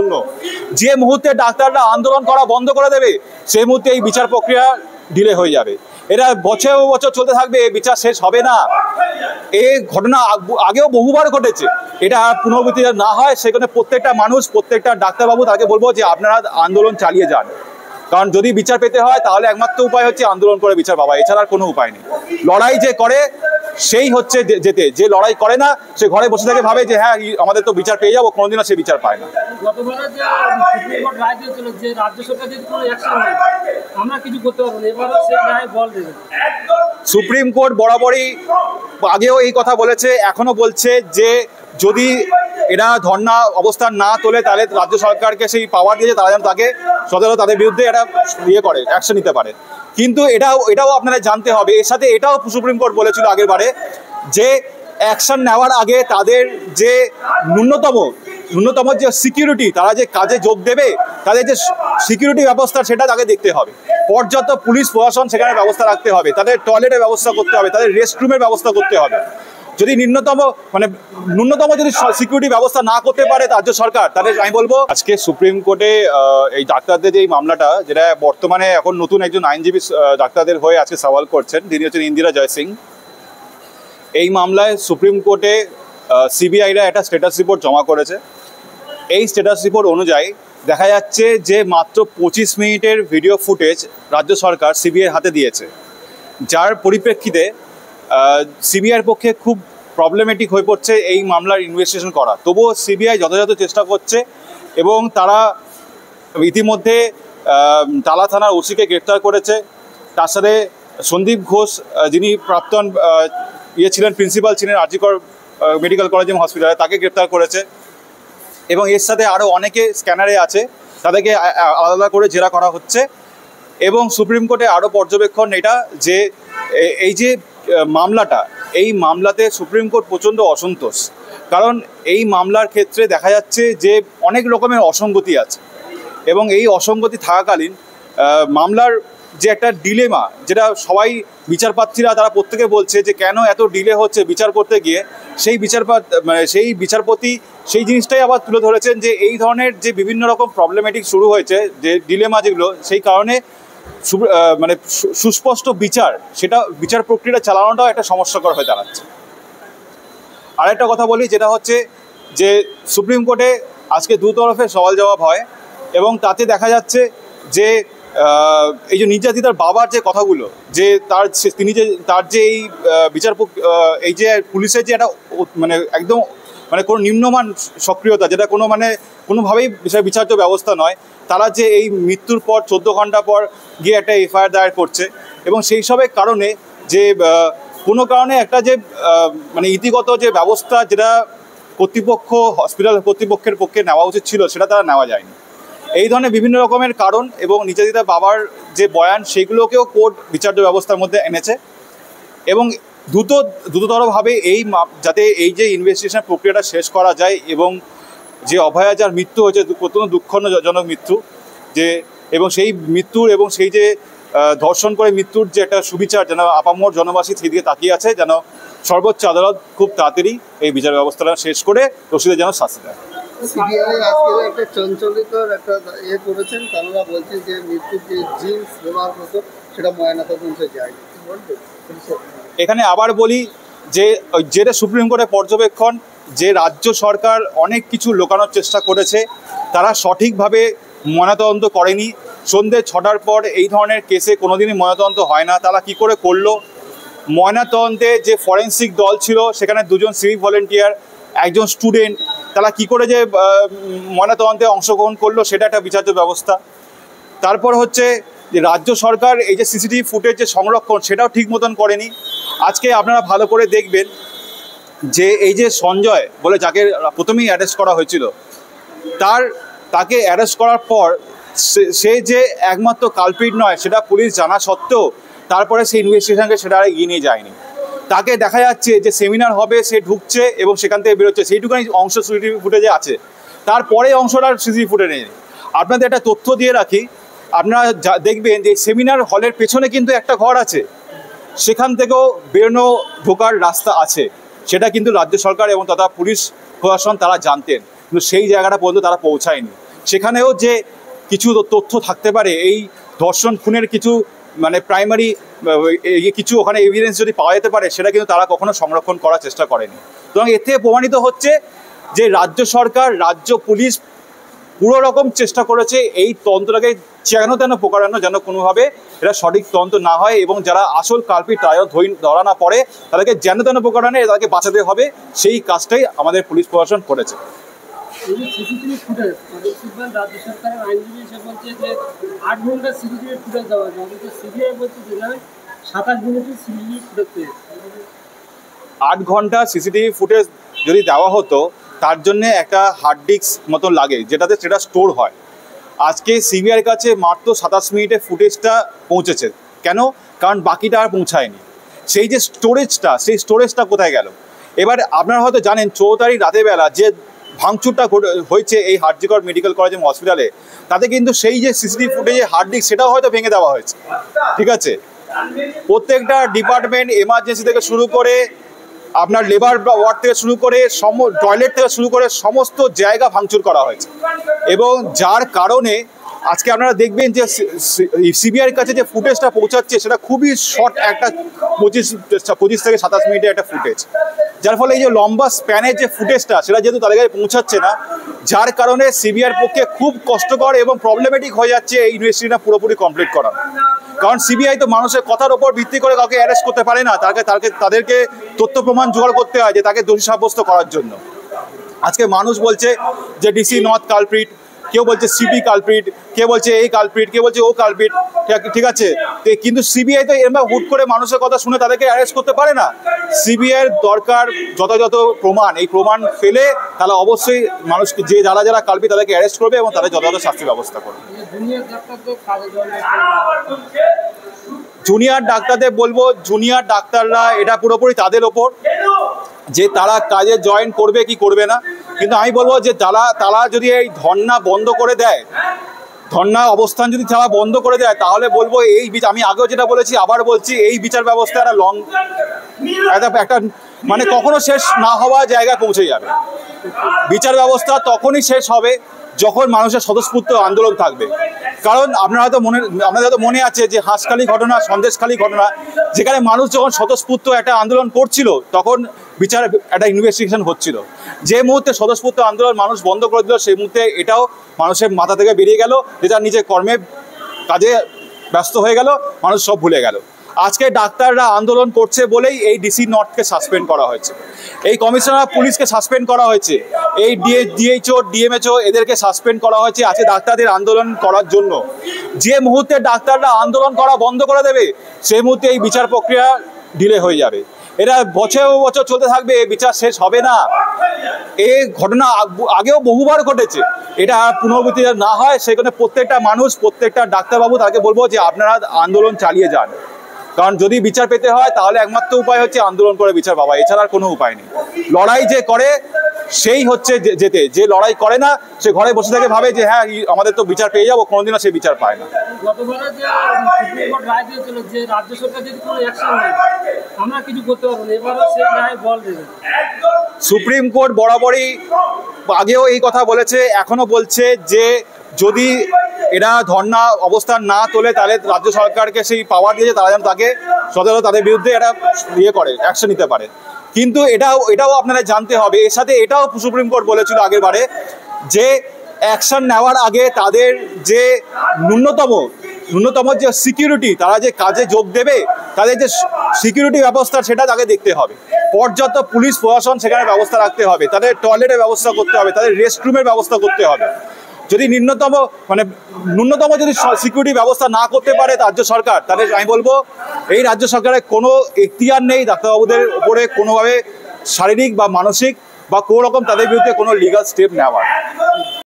জন্য। যে মুহূর্তে ডাক্তাররা আন্দোলন করা বন্ধ করে দেবে সেই মুহূর্তে এই বিচার প্রক্রিয়া ডিলে হয়ে যাবে। এটা বছর বছর চলতে থাকবে, বিচার শেষ হবে না। এই ঘটনা আগেও বহুবার ঘটেছে। এটা পুনরাবৃত্তি না হয় সেখানে প্রত্যেকটা মানুষ, প্রত্যেকটা ডাক্তারবাবু তাকে বলবো যে আপনারা আন্দোলন চালিয়ে যান, কারণ যদি বিচার পেতে হয় তাহলে একমাত্র উপায় হচ্ছে আন্দোলন করে বিচার পাওয়া, এছাড়া আর কোনো উপায় নেই। লড়াই যে করে সেই হচ্ছে যেতে, যে লড়াই করে না সে ঘরে বসে থেকে ভাবে যে হ্যাঁ আমাদের তো বিচার পেয়ে যাবো, কোনোদিনও সে বিচার পায় না। সুপ্রিম কোর্ট বরাবরই আগেও এই কথা বলেছে, এখনো বলছে যে যদি এরা ধর্ণা অবস্থান না তোলে তাহলে রাজ্য সরকারকে সেই পাওয়ার দিয়েছে তারা যেন তাকে সতেরো তাদের বিরুদ্ধে এটা করে অ্যাকশন নিতে পারে। কিন্তু এটাও আপনারা জানতে হবে, এর সাথে এটাও সুপ্রিম কোর্ট বলেছিল আগের বারে যে অ্যাকশন নেওয়ার আগে তাদের যে ন্যূনতম যে সিকিউরিটি, তারা যে কাজে যোগ দেবে তাদের যে সিকিউরিটি ব্যবস্থা সেটা তাকে দেখতে হবে। পর্যাপ্ত পুলিশ প্রশাসন সেখানে ব্যবস্থা রাখতে হবে, তাদের টয়লেটের ব্যবস্থা করতে হবে, তাদের রেস্টরুমের ব্যবস্থা করতে হবে। যদি ন্যূনতম যদি সিকিউরিটি ব্যবস্থা না করতে পারে রাজ্য সরকার, তাহলে আমি বলবো আজকে সুপ্রিম কোর্টে এই ডাক্তারদের যে এই মামলাটা, যেটা বর্তমানে এখন নতুন একজন আইনজীবী ডাক্তারদের হয়ে আজকে সওয়াল করছেন, তিনি হচ্ছেন ইন্দিরা জয় সিং। এই মামলায় সুপ্রিম কোর্টে সিবিআইরা একটা স্ট্যাটাস রিপোর্ট জমা করেছে। এই স্ট্যাটাস রিপোর্ট অনুযায়ী দেখা যাচ্ছে যে মাত্র 25 মিনিটের ভিডিও ফুটেজ রাজ্য সরকার সিবিআইয়ের হাতে দিয়েছে, যার পরিপ্রেক্ষিতে সিবিআইয়ের পক্ষে খুব প্রবলেমেটিক হয়ে পড়ছে এই মামলার ইনভেস্টিগেশন করা। তবুও সিবিআই যথাযথ চেষ্টা করছে এবং তারা ইতিমধ্যে টালা থানার ওসিকে গ্রেপ্তার করেছে। তার সাথে সন্দীপ ঘোষ, যিনি প্রাক্তন ছিলেন, প্রিন্সিপাল ছিলেন আর জি কর মেডিকেল কলেজ এবং হসপিটালে, তাকে গ্রেপ্তার করেছে। এবং এর সাথে আরও অনেকে স্ক্যানারে আছে, তাদেরকে আলাদা করে জেরা করা হচ্ছে। এবং সুপ্রিম কোর্টে আরও পর্যবেক্ষণ এটা যে এই যে মামলাটা, এই মামলাতে সুপ্রিম কোর্ট প্রচণ্ড অসন্তোষ, কারণ এই মামলার ক্ষেত্রে দেখা যাচ্ছে যে অনেক রকমের অসঙ্গতি আছে। এবং এই অসঙ্গতি থাকাকালীন মামলার যে একটা ডিলেমা, যেটা সবাই বিচারপ্রার্থীরা তারা প্রত্যেকে বলছে যে কেন এত ডিলে হচ্ছে বিচার করতে গিয়ে, সেই বিচারপতি সেই জিনিসটাই আবার তুলে ধরেছেন যে এই ধরনের যে বিভিন্ন রকম প্রবলেমেটিক শুরু হয়েছে, যে ডিলেমা যেগুলো, সেই কারণে সুস্পষ্ট বিচার প্রক্রিয়া চালানোটাও একটা সমস্যাকর হয়ে দাঁড়াচ্ছে। আরেকটা কথা বলি, যেটা হচ্ছে যে সুপ্রিম কোর্টে আজকে দু তরফে সওয়াল জবাব হয় এবং তাতে দেখা যাচ্ছে যে এই যে নির্যাতিতার বাবার যে কথাগুলো, যে তার যে এই এই যে পুলিশের যে একটা একদম কোনো নিম্নমান সক্রিয়তা, যেটা কোনোভাবেই বিচার্য ব্যবস্থা নয়, তারা যে এই মৃত্যুর পর 14 ঘন্টা পর গিয়ে একটা এফআইআর দায়ের করছে এবং সেই সবের কারণে যে কোনো কারণে একটা যে ইতিগত যে ব্যবস্থা, যেটা হসপিটাল কর্তৃপক্ষের পক্ষে নেওয়া উচিত ছিল, সেটা তারা নেওয়া যায়নি। এই ধরনের বিভিন্ন রকমের কারণ এবং নির্যাতিতা বাবার যে বয়ান, সেগুলোকেও কোর্ট বিচার্য ব্যবস্থার মধ্যে এনেছে এবং দ্রুততরভাবে যাতে এই যে ইনভেস্টিগেশন প্রক্রিয়াটা শেষ করা যায় এবং যে অভয়া যার মৃত্যু হয়েছে, প্রত্যন্ত দুঃখজনক মৃত্যু, এবং সেই মৃত্যুর এবং সেই যে ধর্ষণ করে মৃত্যুর যে একটা সুবিচার, যেন আপামর জনবাসী সেদিকে তাকিয়ে আছে, যেন সর্বোচ্চ আদালত খুব তাড়াতাড়ি এই বিচার ব্যবস্থাটা শেষ করে দোষীদের যেন শাস্তি দেয়। সিবিআই আজকে একটা চঞ্চলিতর একটা করেছেন, তারা বলছেন যে মৃত্যুর যে জিন্স ব্যবহার হতো সেটা ময়নাতদন্তে যায়নি। এখানে আবার বলি যে যেটা সুপ্রিম কোর্টের পর্যবেক্ষণ, যে রাজ্য সরকার অনেক কিছু লুকানোর চেষ্টা করেছে, তারা সঠিকভাবে ময়নাতদন্ত করেনি। সন্ধ্যে 6টার পর এই ধরনের কেসে কোনোদিনই ময়নাতদন্ত হয় না। তারা কি করে করলো? ময়নাতদন্তে যে ফরেন্সিক দল ছিল, সেখানে 2জন সিভিক ভলেন্টিয়ার, একজন স্টুডেন্ট, তারা কি করে যে ময়নাতদন্তে অংশগ্রহণ করলো, সেটা একটা বিচার্য ব্যবস্থা। তারপর হচ্ছে যে রাজ্য সরকার এই যে সিসিটিভি ফুটেজ যে সংরক্ষণ, সেটাও ঠিক মতন করেনি। আজকে আপনারা ভালো করে দেখবেন যে এই যে সঞ্জয় বলে যাকে প্রথমেই অ্যারেস্ট করা হয়েছিল, তাকে অ্যারেস্ট করার পর সে যে একমাত্র কালপিট নয় সেটা পুলিশ জানা সত্ত্বেও তারপরে সেই ইনভেস্টিগেশনকে সেটা আর এগিয়ে নিয়ে যায়নি। তাকে দেখা যাচ্ছে যে সেমিনার হবে, সে ঢুকছে এবং সেখান থেকে বেরোচ্ছে, সেইটুকুনি অংশ সিসিটিভি ফুটেজে আছে, তারপরে অংশটা সিসিটিভি ফুটেজে নেই। আপনাদের একটা তথ্য দিয়ে রাখি, আপনারা দেখবেন যে সেমিনার হলের পেছনে কিন্তু একটা ঘর আছে, সেখান থেকেও বেরোনো ঢোকার রাস্তা আছে, সেটা কিন্তু রাজ্য সরকার এবং তথা পুলিশ প্রশাসন তারা জানতেন, কিন্তু সেই জায়গাটা পর্যন্ত তারা পৌঁছায়নি। সেখানেও যে কিছু তথ্য থাকতে পারে, এই ধর্ষণ খুনের কিছু মানে প্রাইমারি কিছু ওখানে এভিডেন্স যদি পাওয়া যেতে পারে, সেটা কিন্তু তারা কখনো সংরক্ষণ করার চেষ্টা করেনি। সুতরাং এতে প্রমাণিত হচ্ছে যে রাজ্য সরকার, রাজ্য পুলিশ পুরো রকম চেষ্টা করেছে এই তন্ত্রটাকে যেন প্রকারানো যেন কোনোভাবে এটা সঠিক তন্ত্র না হয়, এবং যারা আসল কালপিট ধরা না পড়ে তাদেরকে যেন প্রকারানে তাদেরকে বাঁচাতে হবে, সেই কাজটাই আমাদের পুলিশ প্রশাসন করেছে। সিসিটিভি ফুটেজ রাজ্য সরকারের আইনজীবী এসে বলছে যে 8 ঘন্টা সিসিটিভি ফুটেজ দেওয়া যায়, কিন্তু সিবিআই বলছে যে না 27 মিনিটের সিসিটিভি ফুটেজ পেয়েছে। 8 ঘন্টা সিসিটিভি ফুটেজ যদি দেওয়া হতো, তার জন্যে একটা হার্ড ডিস্ক মতো লাগে যেটাতে সেটা স্টোর হয়। আজকে সিবিআইয়ের কাছে মাত্র 27 মিনিটে ফুটেজটা পৌঁছেছে। কেন? কারণ বাকিটা আর পৌঁছায়নি। সেই যে সেই স্টোরেজটা কোথায় গেল? এবার আপনারা হয়তো জানেন 14 তারিখ রাতের বেলা যে ভাঙচুরটা হয়েছে এই আরজিকর মেডিকেল কলেজ এবং হসপিটালে, তাতে কিন্তু সেই যে সিসিটিভি ফুটেজে হার্ড ডিস্ক সেটাও হয়তো ভেঙে দেওয়া হয়েছে। ঠিক আছে, প্রত্যেকটা ডিপার্টমেন্ট, এমার্জেন্সি থেকে শুরু করে আপনার লেবার ওয়ার্ড থেকে শুরু করে টয়লেট থেকে শুরু করে সমস্ত জায়গা ভাঙচুর করা হয়েছে, এবং যার কারণে আজকে আপনারা দেখবেন যে সিবিআইয়ের কাছে যে ফুটেজটা পৌঁছাচ্ছে সেটা খুবই শর্ট, একটা 25 থেকে 27 মিনিটের একটা ফুটেজ, যার ফলে এই যে লম্বা স্প্যানের যে ফুটেজটা সেটা যেহেতু তাদের কাছে পৌঁছাচ্ছে না, যার কারণে সিবিআইয়ের পক্ষে খুব কষ্টকর এবং প্রবলেমেটিক হয়ে যাচ্ছে এই ইনভেস্টিগেশনটা পুরোপুরি কমপ্লিট করা। কারণ সিবিআই তো মানুষের কথার ওপর ভিত্তি করে কাউকে অ্যারেস্ট করতে পারে না, তাদেরকে তথ্য প্রমাণ জোগাড় করতে হয় যে তাকে দোষী সাব্যস্ত করার জন্য। আজকে মানুষ বলছে যে ডিসি নর্থ কালপ্রিট, কেউ বলছে সিপি কালপ্রিট, কেউ বলছে এই কালপ্রিট, কেউ বলছে ও কালপ্রিট। ঠিক আছে, কিন্তু সিবিআই তো এরকম হুট করে মানুষের কথা শুনে তাদেরকে অ্যারেস্ট করতে পারে না। সিবিআইয়ের দরকার যথাযথ প্রমাণ, এই প্রমাণ পেলে তাহলে অবশ্যই মানুষকে যে যারা কালপ্রিট তাদেরকে অ্যারেস্ট করবে এবং তাদের যথাযথ শাস্তির ব্যবস্থা করবে। জুনিয়র ডাক্তারদের বলবো, জুনিয়র ডাক্তাররা এটা পুরোপুরি তাদের ওপর যে তারা কাজে জয়েন করবে কি করবে না। কিন্তু আমি বলবো যে তারা যদি এই ধর্না বন্ধ করে দেয়, ধর্না অবস্থান যদি তারা বন্ধ করে দেয়, তাহলে বলবো এই আমি আগেও যেটা বলেছি আবার বলছি, এই বিচার ব্যবস্থা একটা মানে কখনো শেষ না হওয়া জায়গায় পৌঁছে যাবে। বিচার ব্যবস্থা তখনই শেষ হবে যখন মানুষের স্বতঃস্ফূর্ত আন্দোলন থাকবে। কারণ আপনাদের হয়তো মনে আছে যে হাঁসখালি ঘটনা, সন্দেশখালি ঘটনা, যেখানে মানুষ যখন স্বতঃস্ফূর্ত একটা আন্দোলন করছিল তখন একটা ইনভেস্টিগেশন হচ্ছিল। যে মুহূর্তে স্বতঃস্ফূর্ত আন্দোলন মানুষ বন্ধ করে দিল, সেই মুহূর্তে এটাও মানুষের মাথা থেকে বেরিয়ে গেল, যে যার নিজের কর্মে কাজে ব্যস্ত হয়ে গেল, মানুষ সব ভুলে গেল। আজকে ডাক্তাররা আন্দোলন করছে বলেই এই ডিসি নর্থকে সাসপেন্ড করা হয়েছে, এই কমিশনার পুলিশকে সাসপেন্ড করা হয়েছে, এই ডিএইচও ডিএমএইচও এদেরকে সাসপেন্ড করা হয়েছে আজকে ডাক্তারদের আন্দোলন করার জন্য। যে মুহূর্তে ডাক্তাররা আন্দোলন করা বন্ধ করে দেবে, সেই মুহূর্তে এই বিচার প্রক্রিয়া ডিলে হয়ে যাবে। এটা বছর বছর চলতে থাকবে, এই বিচার শেষ হবে না। এই ঘটনা আগেও বহুবার ঘটেছে, এটা পুনরাবৃত্তি না হয় সেখানে প্রত্যেকটা মানুষ, প্রত্যেকটা ডাক্তারবাবু তাকে বলবো যে আপনারা আন্দোলন চালিয়ে যান। কারণ যদি বিচার পেতে হয় তাহলে একমাত্র উপায় হচ্ছে আন্দোলন করে বিচার পাওয়া, এছাড়া আর কোনো উপায় নেই। লড়াই যে করে সেই হচ্ছে যেতে, যে লড়াই করে না সে ঘরে বসে থেকে ভাবে যে হ্যাঁ আমাদের তো বিচার পেয়ে যাবো, কোনোদিনও সে বিচার পায় না। সুপ্রিম কোর্ট বরাবরই আগেও এই কথা বলেছে, এখনো বলছে যে যদি এরা ধর্না অবস্থান না তোলে তাহলে রাজ্য সরকারকে সেই পাওয়ার দিয়েছে তারা যেন তাকে সদর তাদের বিরুদ্ধে এটা অ্যাকশন নিতে পারে। কিন্তু এটাও আপনারা জানতে হবে, এর সাথে এটাও সুপ্রিম কোর্ট বলেছিল আগের বারে যে অ্যাকশন নেওয়ার আগে তাদের যে ন্যূনতম যে সিকিউরিটি, তারা যে কাজে যোগ দেবে তাদের যে সিকিউরিটি ব্যবস্থা সেটা তাকে দেখতে হবে। পর্যাপ্ত পুলিশ প্রশাসন সেখানে ব্যবস্থা রাখতে হবে, তাদের টয়লেটের ব্যবস্থা করতে হবে, তাদের রেস্টরুমের ব্যবস্থা করতে হবে। যদি ন্যূনতম যদি সিকিউরিটি ব্যবস্থা না করতে পারে রাজ্য সরকার, তাহলে আমি বলবো এই রাজ্য সরকারের কোনো এখতিয়ার নেই ডাক্তারবাবুদের উপরে কোনোভাবে শারীরিক বা মানসিক বা কোনো রকম তাদের বিরুদ্ধে কোনো লিগাল স্টেপ নেওয়ার।